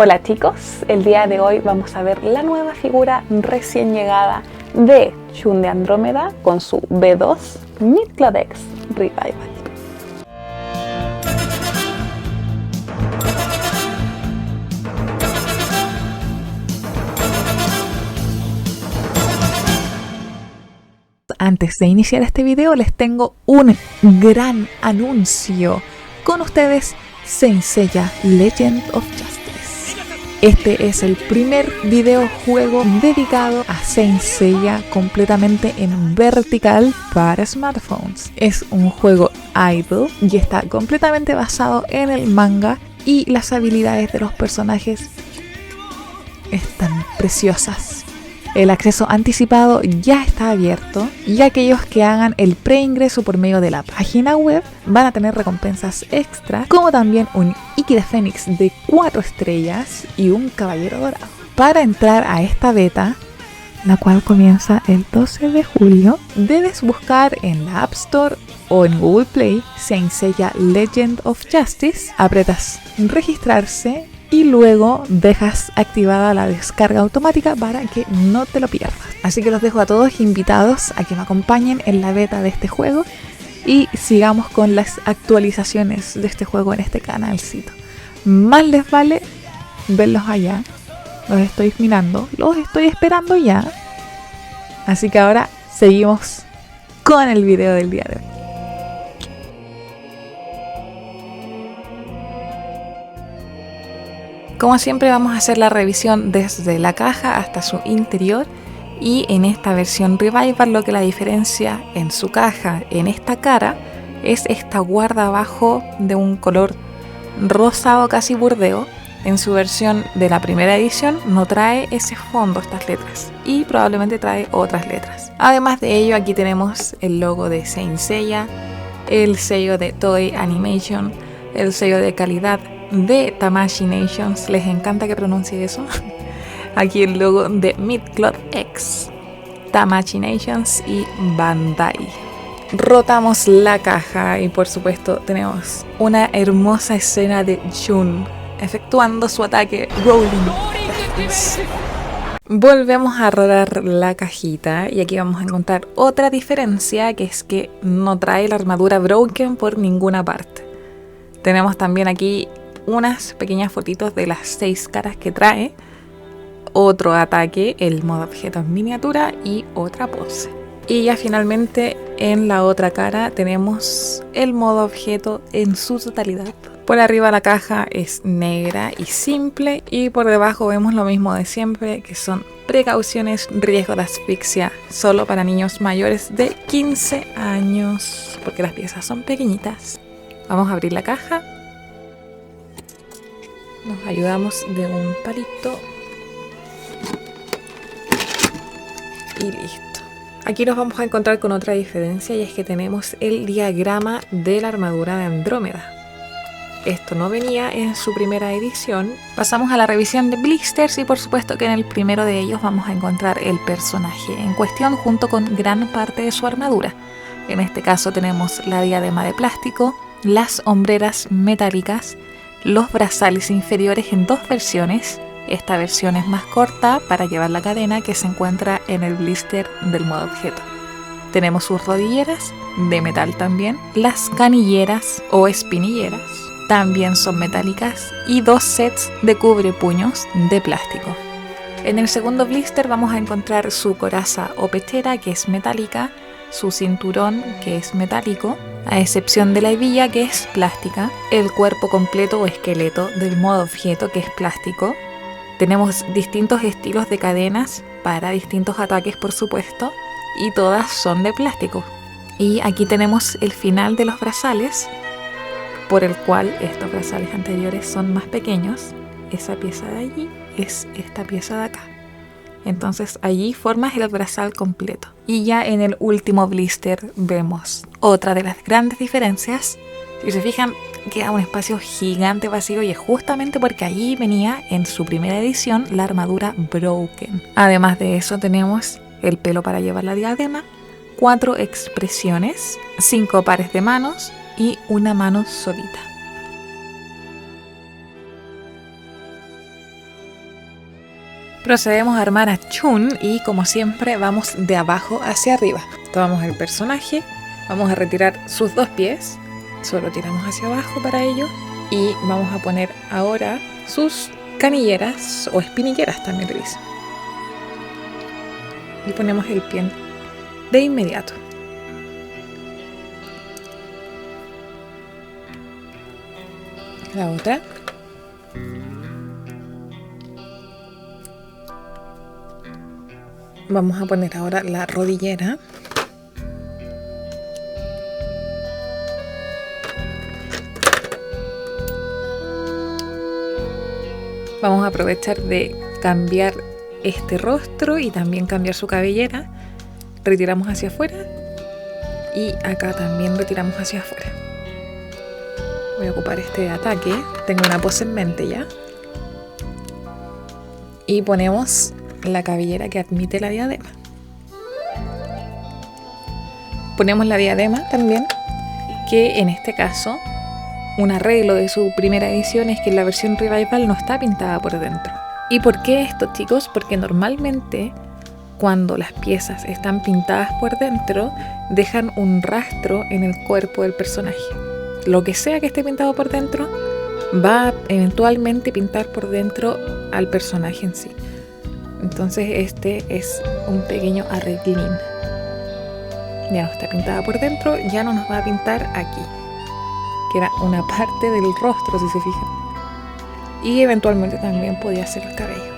Hola chicos, el día de hoy vamos a ver la nueva figura recién llegada de Shun de Andrómeda con su B2 Midcloud X Revival. Antes de iniciar este video les tengo un gran anuncio. Con ustedes, Saint Seiya Legend of Justice. Este es el primer videojuego dedicado a Saint Seiya completamente en vertical para smartphones. Es un juego idle y está completamente basado en el manga y las habilidades de los personajes están preciosas. El acceso anticipado ya está abierto y aquellos que hagan el preingreso por medio de la página web van a tener recompensas extra, como también un Iki de Fénix de 4 estrellas y un caballero dorado. Para entrar a esta beta, la cual comienza el 12 de julio, debes buscar en la App Store o en Google Play Saint Seiya Legend of Justice, apretas registrarse y luego dejas activada la descarga automática para que no te lo pierdas. Así que los dejo a todos invitados a que me acompañen en la beta de este juego y sigamos con las actualizaciones de este juego en este canalcito. Más les vale verlos allá. Los estoy mirando, los estoy esperando ya. Así que ahora seguimos con el video del día de hoy. Como siempre vamos a hacer la revisión desde la caja hasta su interior y en esta versión Revival lo que la diferencia en su caja, en esta cara, es esta guarda abajo de un color rosado casi burdeo. En su versión de la primera edición no trae ese fondo, estas letras, y probablemente trae otras letras. Además de ello, aquí tenemos el logo de Saint Seiya, el sello de Toei Animation, el sello de calidad de Tamashii Nations, les encanta que pronuncie eso. Aquí el logo de Midcloud X, Tamashii Nations y Bandai. Rotamos la caja y por supuesto tenemos una hermosa escena de Shun efectuando su ataque Rolling. Volvemos a rotar la cajita y aquí vamos a encontrar otra diferencia, que es que no trae la armadura Broken por ninguna parte. Tenemos también aquí unas pequeñas fotitos de las 6 caras que trae, otro ataque, el modo objeto en miniatura y otra pose. Y ya finalmente en la otra cara tenemos el modo objeto en su totalidad. Por arriba la caja es negra y simple y por debajo vemos lo mismo de siempre, que son precauciones, riesgo de asfixia, solo para niños mayores de 15 años, porque las piezas son pequeñitas. Vamos a abrir la caja. Nos ayudamos de un palito. Y listo. Aquí nos vamos a encontrar con otra diferencia y es que tenemos el diagrama de la armadura de Andrómeda. Esto no venía en su primera edición. Pasamos a la revisión de blisters y por supuesto que en el primero de ellos vamos a encontrar el personaje en cuestión junto con gran parte de su armadura. En este caso tenemos la diadema de plástico, las hombreras metálicas, los brazales inferiores en 2 versiones. Esta versión es más corta para llevar la cadena que se encuentra en el blister del modo objeto. Tenemos sus rodilleras de metal también, las canilleras o espinilleras también son metálicas y 2 sets de cubrepuños de plástico. En el segundo blister vamos a encontrar su coraza o pechera, que es metálica, su cinturón, que es metálico, a excepción de la hebilla, que es plástica, el cuerpo completo o esqueleto del modo objeto, que es plástico. Tenemos distintos estilos de cadenas para distintos ataques, por supuesto, y todas son de plástico. Y aquí tenemos el final de los brazales, por el cual estos brazales anteriores son más pequeños. Esa pieza de allí es esta pieza de acá. Entonces allí formas el brazal completo. Y ya en el último blister vemos otra de las grandes diferencias. Si se fijan, queda un espacio gigante vacío y es justamente porque allí venía en su primera edición la armadura Broken. Además de eso tenemos el pelo para llevar la diadema, 4 expresiones, 5 pares de manos y una mano solita. Procedemos a armar a Chun y como siempre vamos de abajo hacia arriba. Tomamos el personaje, vamos a retirar sus dos pies, solo tiramos hacia abajo para ello y vamos a poner ahora sus canilleras o espinilleras también le dicen. Y ponemos el pie de inmediato. La otra. Vamos a poner ahora la rodillera. Vamos a aprovechar de cambiar este rostro y también cambiar su cabellera. Retiramos hacia afuera y acá también retiramos hacia afuera. Voy a ocupar este ataque. Tengo una pose en mente ya. Y ponemos la cabellera que admite la diadema. Ponemos la diadema también, que en este caso un arreglo de su primera edición es que la versión Revival no está pintada por dentro. ¿Y por qué esto, chicos? Porque normalmente cuando las piezas están pintadas por dentro dejan un rastro en el cuerpo del personaje. Lo que sea que esté pintado por dentro va a eventualmente pintar por dentro al personaje en sí. Entonces este es un pequeño arreglín. Ya no está pintada por dentro, ya no nos va a pintar aquí, que era una parte del rostro si se fijan. Y eventualmente también podía ser el cabello.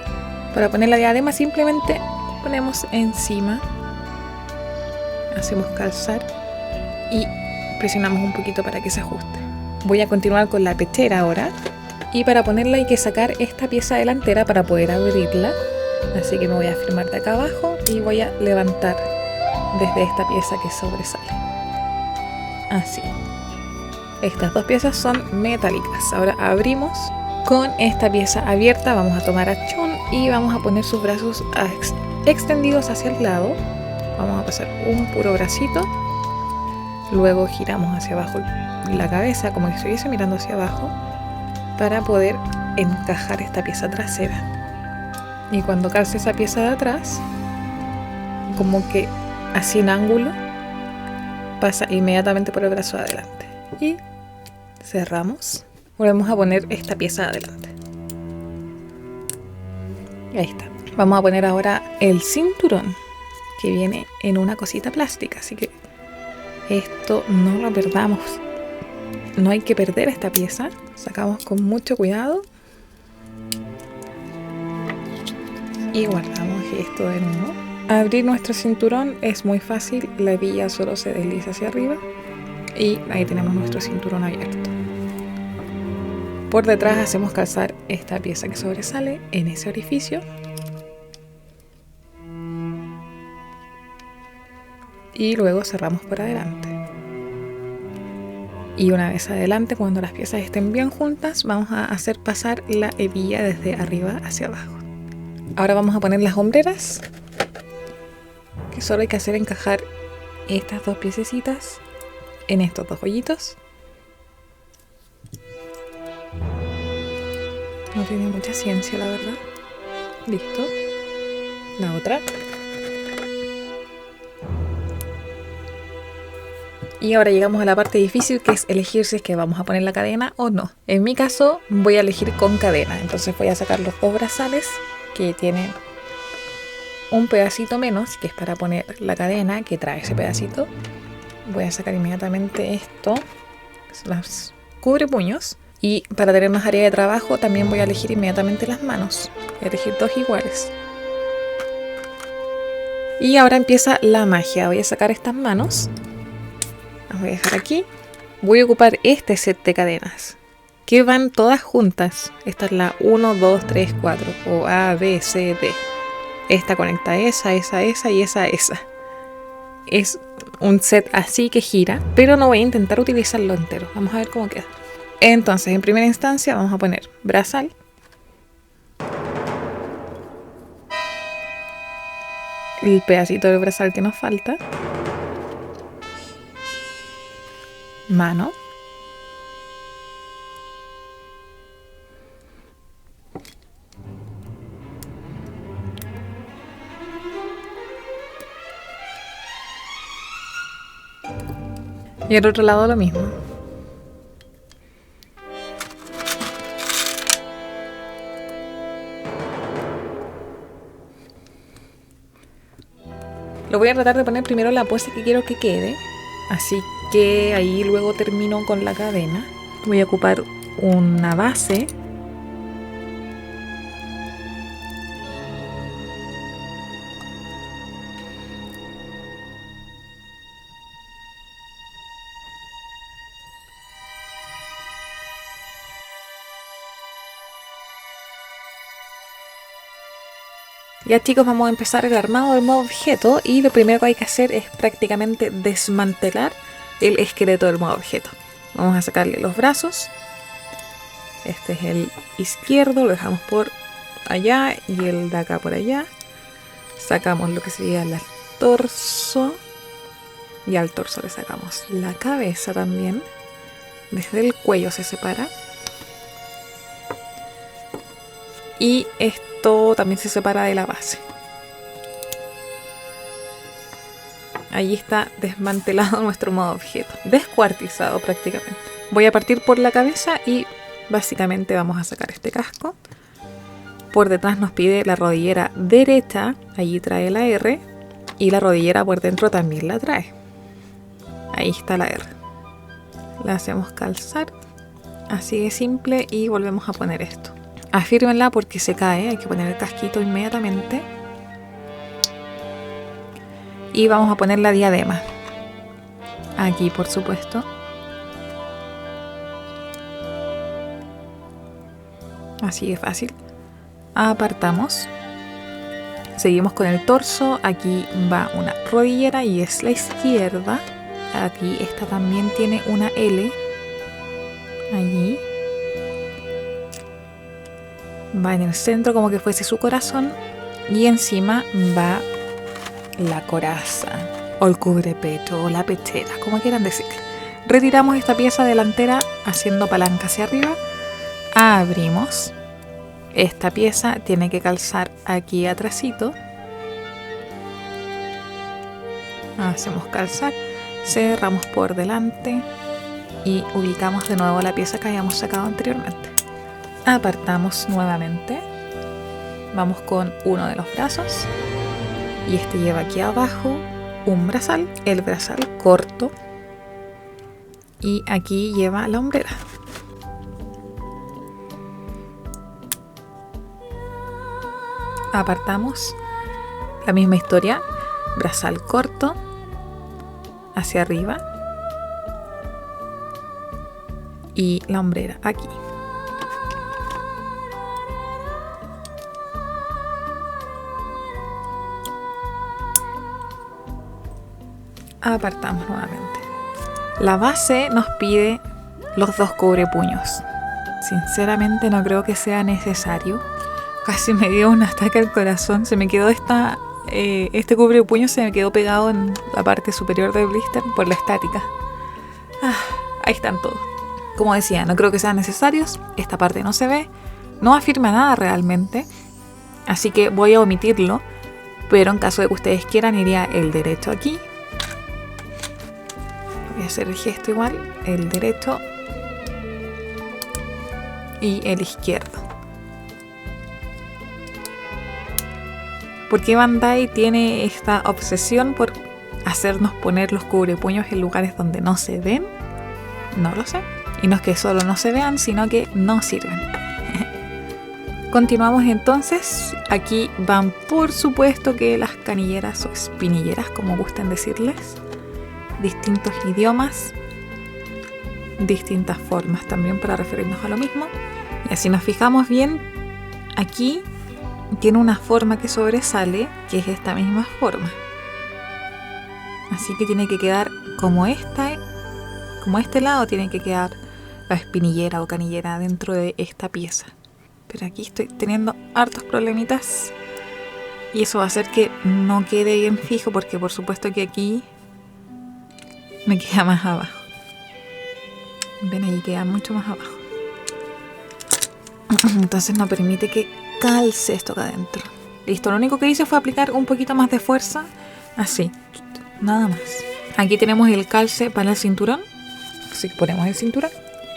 Para poner la diadema simplemente ponemos encima, hacemos calzar y presionamos un poquito para que se ajuste. Voy a continuar con la pechera ahora. Y para ponerla hay que sacar esta pieza delantera para poder abrirla. Así que me voy a firmar de acá abajo y voy a levantar desde esta pieza que sobresale. Así. Estas dos piezas son metálicas. Ahora abrimos. Con esta pieza abierta vamos a tomar a Chun y vamos a poner sus brazos extendidos hacia el lado. Vamos a pasar un puro bracito. Luego giramos hacia abajo la cabeza como que estuviese mirando hacia abajo para poder encajar esta pieza trasera. Y cuando calce esa pieza de atrás, como que así en ángulo, pasa inmediatamente por el brazo de adelante. Y cerramos. Volvemos a poner esta pieza de adelante. Ahí está. Vamos a poner ahora el cinturón, que viene en una cosita plástica, así que esto no lo perdamos. No hay que perder esta pieza. Sacamos con mucho cuidado. Y guardamos esto de nuevo. Abrir nuestro cinturón es muy fácil. La hebilla solo se desliza hacia arriba. Y ahí tenemos nuestro cinturón abierto. Por detrás hacemos calzar esta pieza que sobresale en ese orificio. Y luego cerramos por adelante. Y una vez adelante, cuando las piezas estén bien juntas, vamos a hacer pasar la hebilla desde arriba hacia abajo. Ahora vamos a poner las hombreras, que solo hay que hacer encajar estas dos piececitas en estos dos hoyitos. No tiene mucha ciencia, la verdad. Listo. La otra. Y ahora llegamos a la parte difícil, que es elegir si es que vamos a poner la cadena o no. En mi caso voy a elegir con cadena. Entonces voy a sacar los dos brazales que tienen un pedacito menos, que es para poner la cadena que trae ese pedacito. Voy a sacar inmediatamente esto, las cubrepuños. Y para tener más área de trabajo también voy a elegir inmediatamente las manos. Voy a elegir dos iguales. Y ahora empieza la magia. Voy a sacar estas manos. Las voy a dejar aquí. Voy a ocupar este set de cadenas, que van todas juntas. Esta es la 1, 2, 3, 4. O A, B, C, D. Esta conecta esa y esa. Es un set así que gira, pero no voy a intentar utilizarlo entero. Vamos a ver cómo queda. Entonces, en primera instancia vamos a poner brazal. El pedacito del brazal que nos falta. Mano. Y al otro lado lo mismo. Lo voy a tratar de poner primero la pose que quiero que quede. Así que ahí luego termino con la cadena. Voy a ocupar una base. Ya chicos, vamos a empezar el armado del modo objeto y lo primero que hay que hacer es prácticamente desmantelar el esqueleto del modo objeto. Vamos a sacarle los brazos. Este es el izquierdo, lo dejamos por allá y el de acá por allá. Sacamos lo que sería el torso y al torso le sacamos la cabeza también. Desde el cuello se separa. Y esto también se separa de la base. Allí está desmantelado nuestro modo objeto, descuartizado prácticamente. Voy a partir por la cabeza y básicamente vamos a sacar este casco. Por detrás nos pide la rodillera derecha, allí trae la R, y la rodillera por dentro también la trae. Ahí está la R. La hacemos calzar, así de simple, y volvemos a poner esto. Afírmenla porque se cae, hay que poner el casquito inmediatamente. Y vamos a poner la diadema. Aquí, por supuesto. Así de fácil. Apartamos. Seguimos con el torso. Aquí va una rodillera y es la izquierda. Aquí esta también tiene una L. Allí. Va en el centro como que fuese su corazón. Y encima va la coraza, o el cubrepecho, o la pechera, como quieran decirle. Retiramos esta pieza delantera haciendo palanca hacia arriba. Abrimos. Esta pieza tiene que calzar aquí atrásito. Hacemos calzar. Cerramos por delante. Y ubicamos de nuevo la pieza que habíamos sacado anteriormente. Apartamos nuevamente. Vamos con uno de los brazos. Y este lleva aquí abajo un brazal, el brazal corto. Y aquí lleva la hombrera. Apartamos la misma historia, brazal corto hacia arriba y la hombrera aquí. Apartamos nuevamente. La base nos pide los dos cubrepuños. Sinceramente no creo que sea necesario. Casi me dio un ataque al corazón. Se me quedó este cubrepuño se me quedó pegado en la parte superior del blister por la estática. Ahí están todos. Como decía, no creo que sean necesarios. Esta parte no se ve. No afirma nada realmente. Así que voy a omitirlo. Pero en caso de que ustedes quieran, iría el derecho aquí. Voy a hacer el gesto igual, el derecho y el izquierdo. ¿Por qué Bandai tiene esta obsesión por hacernos poner los cubrepuños en lugares donde no se ven? No lo sé. Y no es que solo no se vean, sino que no sirven. Continuamos entonces. Aquí van por supuesto que las canilleras o espinilleras, como gusten decirles. Distintos idiomas, distintas formas también para referirnos a lo mismo. Y así nos fijamos bien, aquí tiene una forma que sobresale, que es esta misma forma. Así que tiene que quedar como este lado tiene que quedar la espinillera o canillera dentro de esta pieza. Pero aquí estoy teniendo hartos problemitas y eso va a hacer que no quede bien fijo, porque por supuesto que aquí me queda más abajo. Ven, ahí queda mucho más abajo. Entonces no permite que calce esto acá adentro. Listo, lo único que hice fue aplicar un poquito más de fuerza. Así, nada más. Aquí tenemos el calce para el cinturón. Así que ponemos el cinturón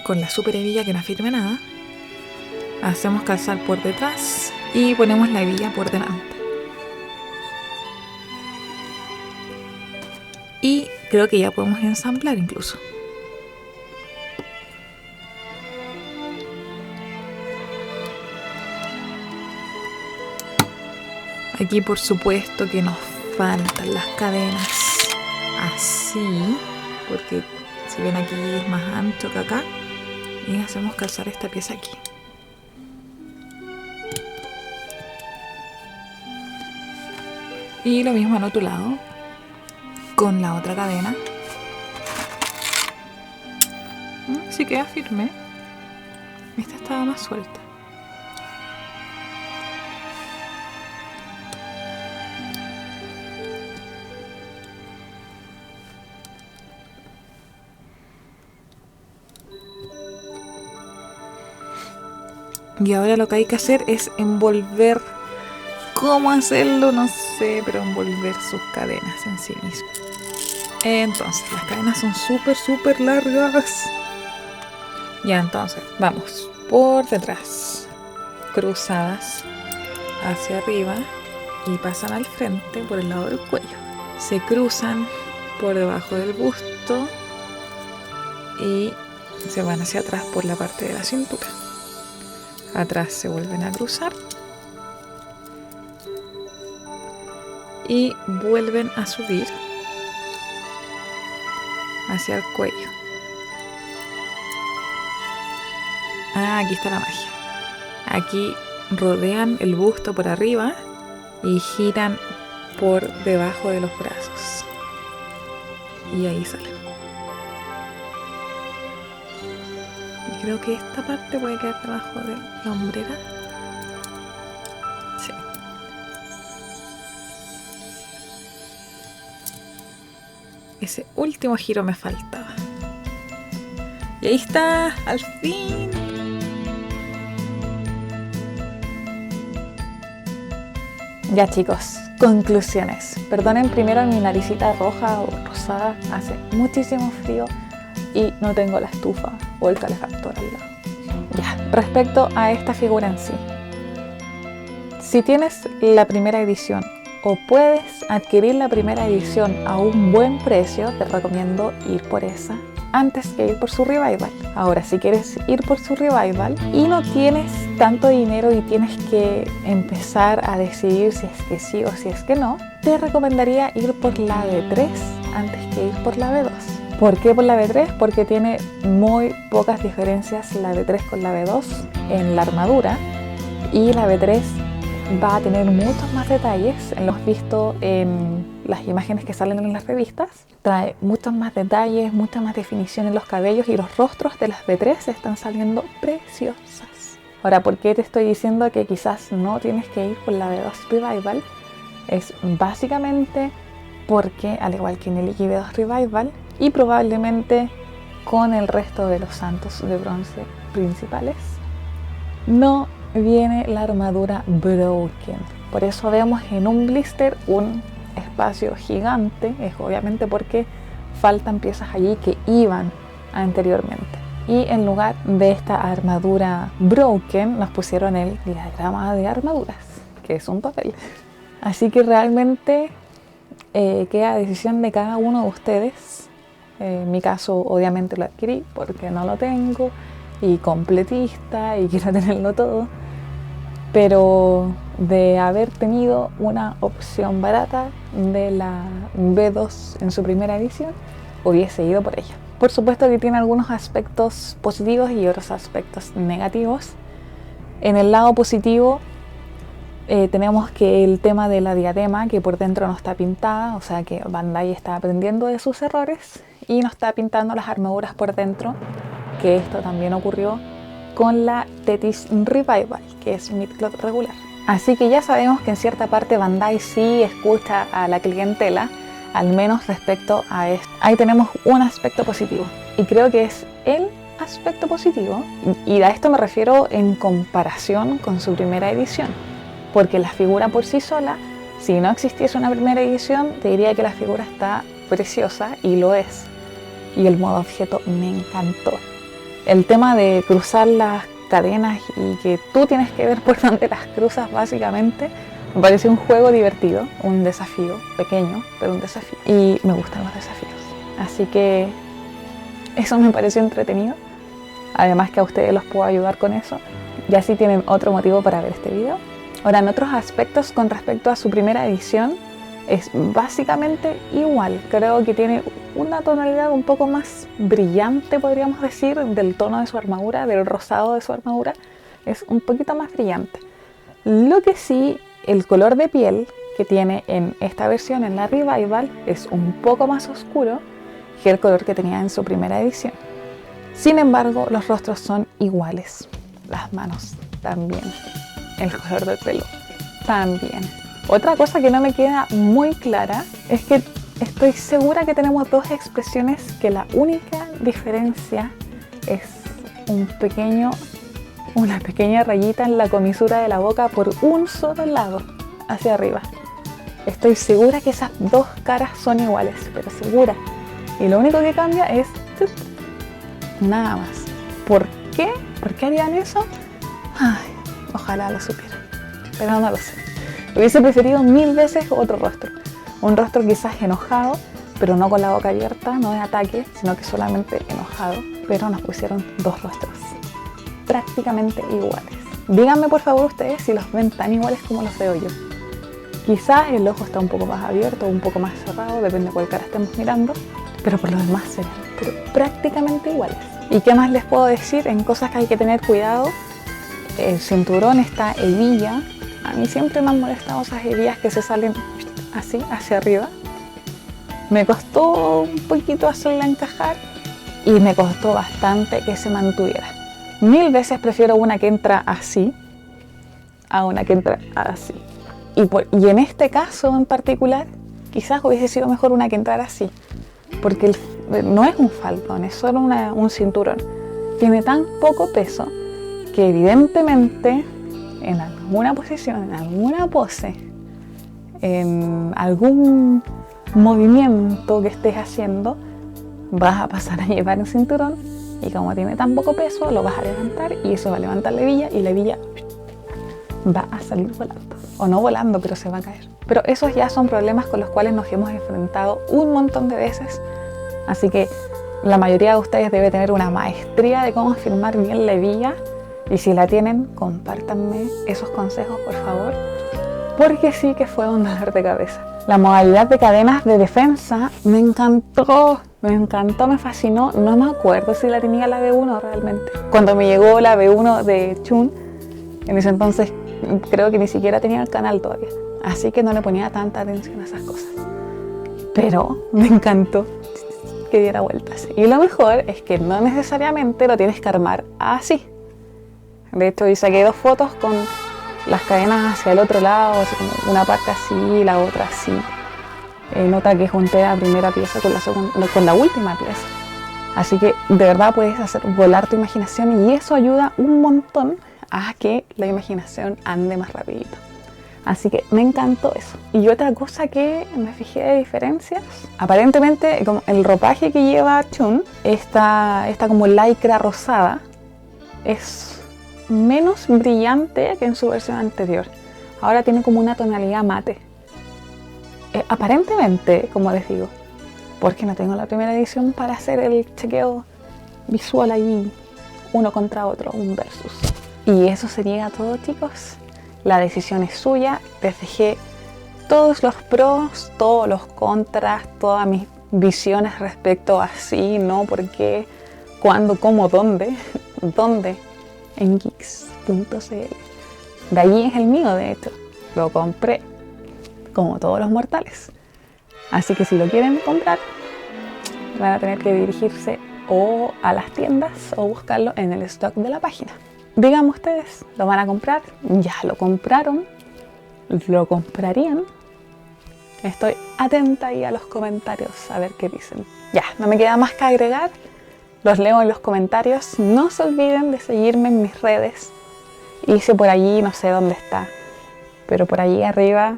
con la super hebilla que no firme nada. Hacemos calzar por detrás y ponemos la hebilla por delante. Y creo que ya podemos ensamblar incluso. Aquí por supuesto que nos faltan las cadenas así, porque si ven aquí es más ancho que acá, y hacemos calzar esta pieza aquí. Y lo mismo al otro lado con la otra cadena. Sí queda firme. Esta estaba más suelta. Y ahora lo que hay que hacer es envolver. ¿Cómo hacerlo? No sé, pero envolver sus cadenas en sí mismo. Entonces, las cadenas son súper largas. Ya, entonces, vamos por detrás, cruzadas hacia arriba y pasan al frente por el lado del cuello. Se cruzan por debajo del busto y se van hacia atrás por la parte de la cintura. Atrás se vuelven a cruzar y vuelven a subir hacia el cuello. Aquí está la magia. Aquí rodean el busto por arriba y giran por debajo de los brazos. Y ahí salen. Y creo que esta parte puede quedar debajo de la hombrera. Sí. Ese último giro me faltaba. Y ahí está, al fin. Ya chicos, conclusiones. Perdonen primero mi naricita roja o rosada, hace muchísimo frío y no tengo la estufa o el calefactor al lado. Ya, respecto a esta figura en sí. Si tienes la primera edición o puedes adquirir la primera edición a un buen precio, te recomiendo ir por esa antes que ir por su revival. Ahora, si quieres ir por su revival y no tienes tanto dinero y tienes que empezar a decidir si es que sí o si es que no, te recomendaría ir por la B3 antes que ir por la B2. ¿Por qué por la B3? Porque tiene muy pocas diferencias la B3 con la B2 en la armadura, y la B3 va a tener muchos más detalles en los vistos en las imágenes que salen en las revistas. Trae muchos más detalles, mucha más definición en los cabellos, y los rostros de las B3 están saliendo preciosas. Ahora, ¿por qué te estoy diciendo que quizás no tienes que ir por la B2 Revival? Es básicamente porque, al igual que en el B2 Revival y probablemente con el resto de los santos de bronce principales, no viene la armadura broken. Por eso vemos en un blister un espacio gigante. Es obviamente porque faltan piezas allí que iban anteriormente, y en lugar de esta armadura broken nos pusieron el diagrama de armaduras, que es un papel. Así que realmente queda a decisión de cada uno de ustedes. En mi caso obviamente lo adquirí porque no lo tengo y completista y quiero tenerlo todo, pero de haber tenido una opción barata de la B2 en su primera edición, hubiese ido por ella. Por supuesto que tiene algunos aspectos positivos y otros aspectos negativos. En el lado positivo tenemos que el tema de la diadema, que por dentro no está pintada, o sea que Bandai está aprendiendo de sus errores y no está pintando las armaduras por dentro, que esto también ocurrió con la Tethys Revival, que es midcloth regular. Así que ya sabemos que en cierta parte Bandai sí escucha a la clientela, al menos respecto a esto. Ahí tenemos un aspecto positivo, y creo que es el aspecto positivo, y a esto me refiero en comparación con su primera edición, porque la figura por sí sola, si no existiese una primera edición, te diría que la figura está preciosa y lo es. Y el modo objeto me encantó. El tema de cruzar las cadenas y que tú tienes que ver por dónde las cruzas básicamente, me pareció un juego divertido, un desafío pequeño, pero un desafío. Y me gustan los desafíos. Así que eso me pareció entretenido. Además que a ustedes los puedo ayudar con eso. Y así tienen otro motivo para ver este video. Ahora, en otros aspectos con respecto a su primera edición, es básicamente igual. Creo que tiene una tonalidad un poco más brillante, podríamos decir, del tono de su armadura, del rosado de su armadura. Es un poquito más brillante. Lo que sí, el color de piel que tiene en esta versión, en la Revival, es un poco más oscuro que el color que tenía en su primera edición. Sin embargo, los rostros son iguales. Las manos también. El color del pelo también. Otra cosa que no me queda muy clara es que estoy segura que tenemos dos expresiones que la única diferencia es una pequeña rayita en la comisura de la boca por un solo lado hacia arriba. Estoy segura que esas dos caras son iguales, pero segura. Y lo único que cambia es nada más. ¿Por qué? ¿Por qué harían eso? Ay, ojalá lo supiera, pero no lo sé. Hubiese preferido 1000 veces otro rostro. Un rostro quizás enojado, pero no con la boca abierta, no de ataque, sino que solamente enojado. Pero nos pusieron dos rostros prácticamente iguales. Díganme por favor ustedes si los ven tan iguales como los veo yo. Quizás el ojo está un poco más abierto o un poco más cerrado, depende de cuál cara estemos mirando, pero por lo demás se ven pero prácticamente iguales. ¿Y qué más les puedo decir en cosas que hay que tener cuidado? El cinturón, esta hebilla. A mí siempre me han molestado esas hebillas que se salen así, hacia arriba. Me costó un poquito hacerla encajar y me costó bastante que se mantuviera. 1000 veces prefiero una que entra así a una que entra así. Y en este caso en particular, quizás hubiese sido mejor una que entrara así. Porque no es un faldón, es solo un cinturón. Tiene tan poco peso que evidentemente en alguna posición, en alguna pose, en algún movimiento que estés haciendo, vas a pasar a llevar un cinturón y como tiene tan poco peso, lo vas a levantar y eso va a levantar la hebilla y la hebilla va a salir volando. O no volando, pero se va a caer. Pero esos ya son problemas con los cuales nos hemos enfrentado un montón de veces. Así que la mayoría de ustedes debe tener una maestría de cómo firmar bien la hebilla. Y si la tienen, compártanme esos consejos, por favor. Porque sí que fue un dolor de cabeza. La modalidad de cadenas de defensa me encantó, me fascinó. No me acuerdo si la tenía la B1 realmente. Cuando me llegó la B1 de Chun, en ese entonces creo que ni siquiera tenía el canal todavía. Así que no le ponía tanta atención a esas cosas. Pero me encantó que diera vueltas. Y lo mejor es que no necesariamente lo tienes que armar así. De hecho, yo saqué 2 fotos con las cadenas hacia el otro lado, así como una parte así, la otra así. Nota que junté la primera pieza con la última pieza. Así que de verdad puedes hacer volar tu imaginación y eso ayuda un montón a que la imaginación ande más rapidito. Así que me encantó eso. Y otra cosa que me fijé de diferencias, aparentemente como el ropaje que lleva Chun, esta como lycra rosada, es menos brillante que en su versión anterior. Ahora tiene como una tonalidad mate. Aparentemente, como les digo, porque no tengo la primera edición para hacer el chequeo visual ahí, uno contra otro, un versus. Y eso sería todo, chicos. La decisión es suya. Les dejé todos los pros, todos los contras, todas mis visiones respecto a sí, no, por qué, cuándo, cómo, dónde. ¿Dónde? En geeks.cl. De allí es el mío, de hecho. Lo compré como todos los mortales. Así que si lo quieren comprar, van a tener que dirigirse o a las tiendas o buscarlo en el stock de la página. Díganme ustedes, ¿lo van a comprar? ¿Ya lo compraron? ¿Lo comprarían? Estoy atenta ahí a los comentarios a ver qué dicen. Ya, no me queda más que agregar. Los leo en los comentarios. No se olviden de seguirme en mis redes. Hice por allí, no sé dónde está, pero por allí arriba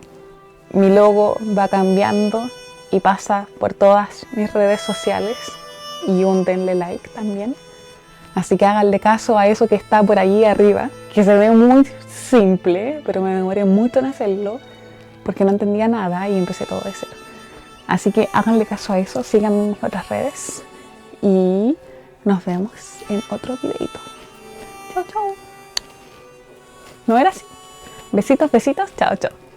mi logo va cambiando y pasa por todas mis redes sociales y denle like también. Así que háganle caso a eso que está por ahí arriba, que se ve muy simple, pero me demoré mucho en hacerlo porque no entendía nada y empecé todo de cero. Así que háganle caso a eso, síganme en mis otras redes y nos vemos en otro videito. Chao, chao. ¿No era así? Besitos, besitos, chao, chao.